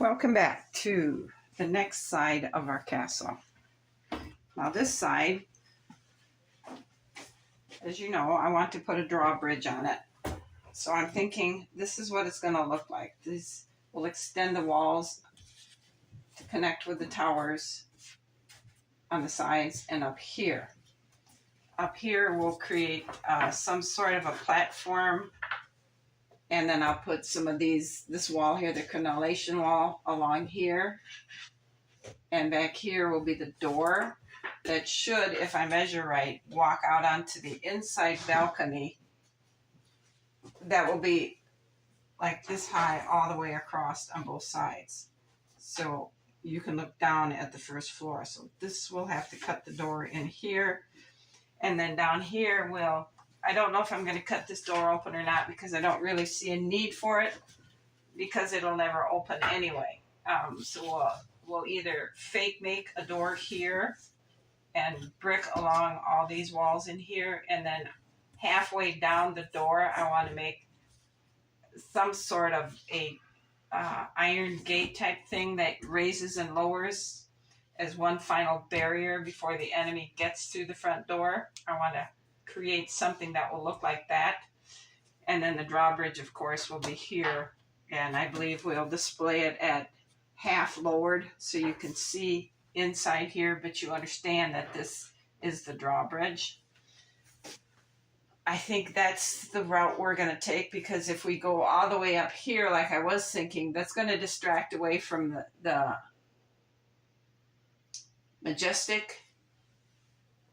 Welcome back to the next side of our castle. Now this side, as you know, I want to put a drawbridge on it. So I'm thinking this is what it's going to look like. This will extend the walls to connect with the towers on the sides and up here. Up here we'll create some sort of a platform, and then I'll put some of this wall here, the crenellation wall, along here. And back here will be the door that should, if I measure right, walk out onto the inside balcony. That will be like this high all the way across on both sides. So you can look down at the first floor. So this will have to cut the door in here. And then down here I don't know if I'm going to cut this door open or not, because I don't really see a need for it, because it'll never open anyway. So we'll either fake make a door here and brick along all these walls in here, and then halfway down the door I want to make some sort of a iron gate type thing that raises and lowers as one final barrier before the enemy gets through the front door. I want to create something that will look like that. And then the drawbridge, of course, will be here, and I believe we'll display it at half lowered so you can see inside here, but you understand that this is the drawbridge. I think that's the route we're going to take, because if we go all the way up here like I was thinking, that's going to distract away from the majestic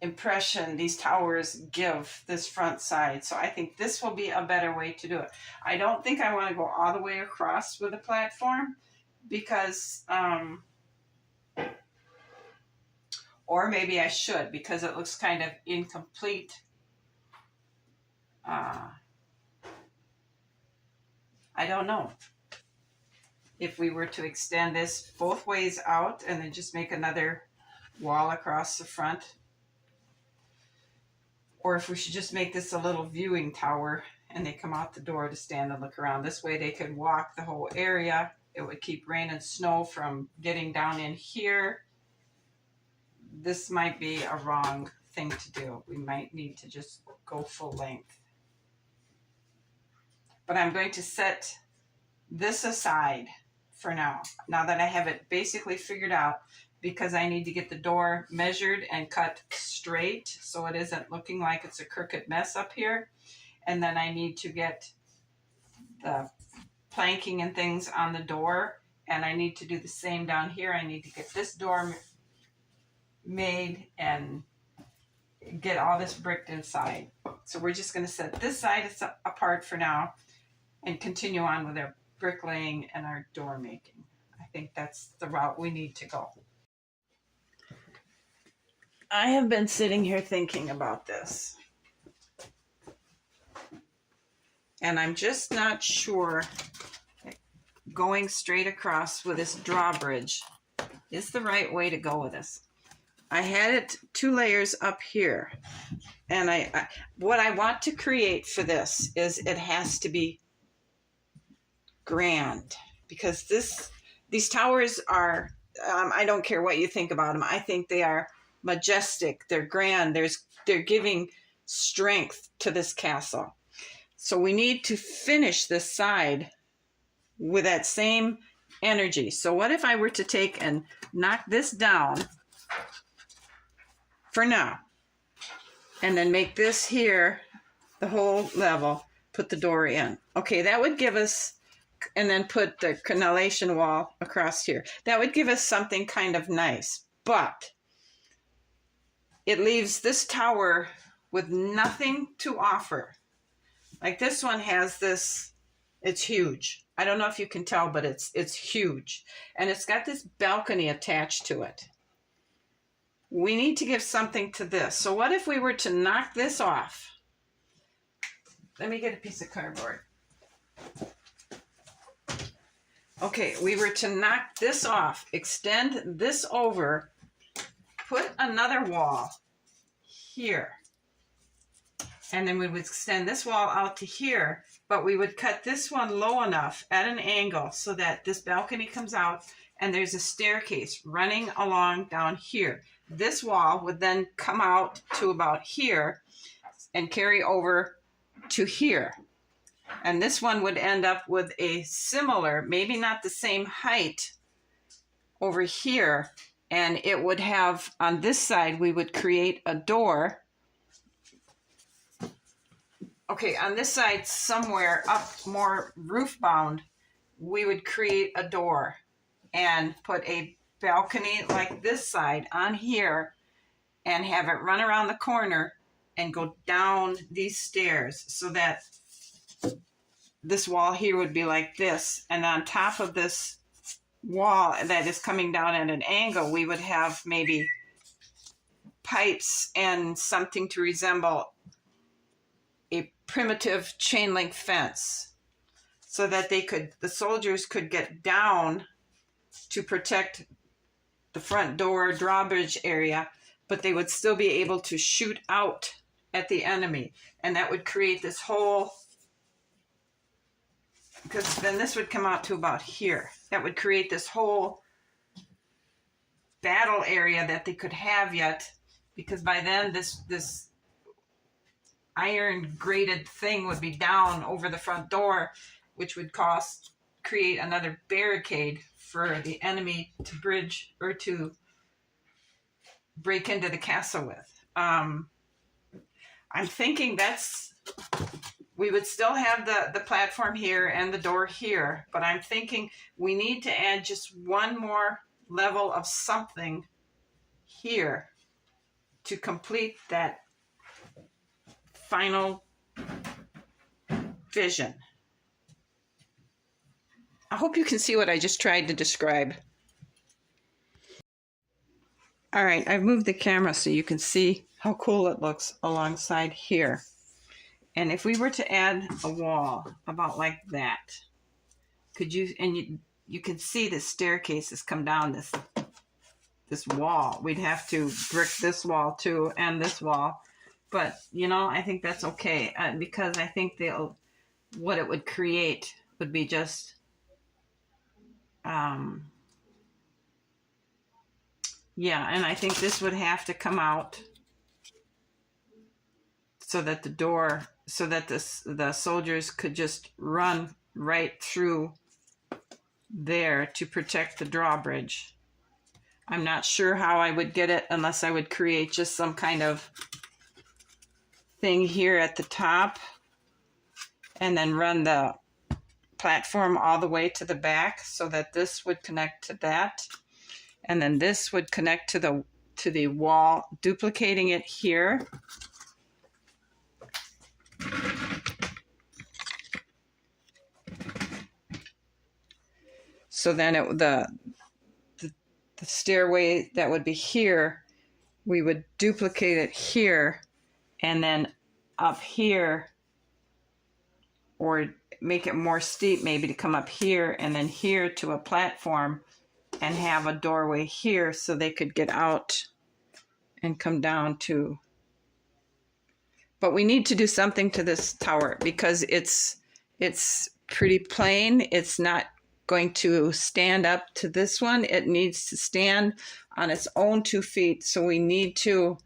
impression these towers give this front side. So I think this will be a better way to do it. I don't think I want to go all the way across with a platform, because or maybe I should, because it looks kind of incomplete. I don't know if we were to extend this both ways out and then just make another wall across the front, or if we should just make this a little viewing tower and they come out the door to stand and look around. This way they could walk the whole area. It would keep rain and snow from getting down in here. This might be a wrong thing to do. We might need to just go full length. But I'm going to set this aside for now that I have it basically figured out, because I need to get the door measured and cut straight so it isn't looking like it's a crooked mess up here. And then I need to get the planking and things on the door, and I need to do the same down here. I need to get this door made and get all this bricked inside. So we're just going to set this side apart for now and continue on with our bricklaying and our door making. I think that's the route we need to go. I have been sitting here thinking about this, and I'm just not sure going straight across with this drawbridge is the right way to go with this. I had it 2 layers up here, and what I want to create for this is it has to be grand, because these towers are, I don't care what you think about them, I think they are majestic, they're grand, they're giving strength to this castle. So we need to finish this side with that same energy. So what if I were to take and knock this down for now, and then make this here the whole level, put the door in? Okay, that would give us, and then put the crenellation wall across here. That would give us something kind of nice, but it leaves this tower with nothing to offer. Like this one has this, it's huge. I don't know if you can tell, but it's huge. And it's got this balcony attached to it. We need to give something to this. So what if we were to knock this off? Let me get a piece of cardboard. Okay, we were to knock this off, extend this over, put another wall here, and then we would extend this wall out to here, but we would cut this one low enough at an angle so that this balcony comes out and there's a staircase running along down here. This wall would then come out to about here and carry over to here. And this one would end up with a similar, maybe not the same height, over here. And it would have, on this side, we would create a door. Okay, on this side, somewhere up more roof bound, we would create a door and put a balcony like this side on here and have it run around the corner and go down these stairs so that this wall here would be like this. And on top of this wall that is coming down at an angle, we would have maybe pipes and something to resemble a primitive chain link fence so that the soldiers could get down to protect the front door drawbridge area, but they would still be able to shoot out at the enemy. And that would create this whole, because then this would come out to about here. That would create this whole battle area that they could have yet, because by then this iron grated thing would be down over the front door, which would create another barricade for the enemy to bridge or to break into the castle with. I'm thinking we would still have the platform here and the door here, but I'm thinking we need to add just one more level of something here to complete that final vision. I hope you can see what I just tried to describe. All right, I've moved the camera so you can see how cool it looks alongside here. And if we were to add a wall about like that, you can see the staircases come down this wall. We'd have to brick this wall too and this wall. But, I think that's okay because I think what it would create would be just and I think this would have to come out so that the soldiers could just run right through there to protect the drawbridge. I'm not sure how I would get it unless I would create just some kind of thing here at the top and then run the platform all the way to the back so that this would connect to that, and then this would connect to the wall, duplicating it here. So then the stairway that would be here, we would duplicate it here and then up here, or make it more steep maybe to come up here and then here to a platform and have a doorway here so they could get out and come down to. But we need to do something to this tower because it's pretty plain. It's not going to stand up to this one. It needs to stand on its own 2 feet. So we need to,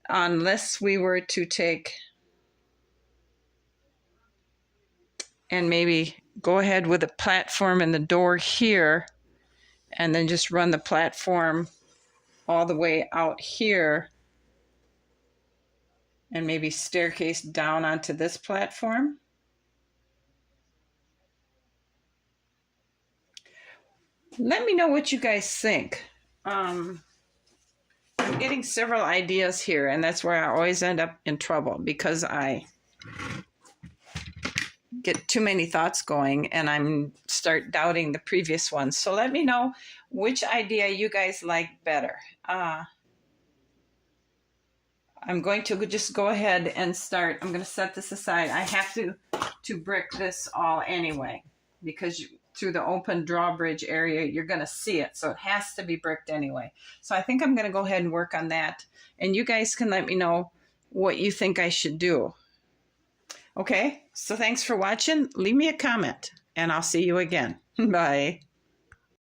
unless we were to take and maybe go ahead with a platform and the door here and then just run the platform all the way out here and maybe staircase down onto this platform. Let me know what you guys think. I'm getting several ideas here, and that's where I always end up in trouble because I get too many thoughts going and I'm start doubting the previous ones. So let me know which idea you guys like better. I'm going to just go ahead and start. I'm going to set this aside. I have to brick this all anyway because through the open drawbridge area, you're going to see it. So it has to be bricked anyway. So I think I'm going to go ahead and work on that. And you guys can let me know what you think I should do. Okay, so thanks for watching. Leave me a comment and I'll see you again. Bye.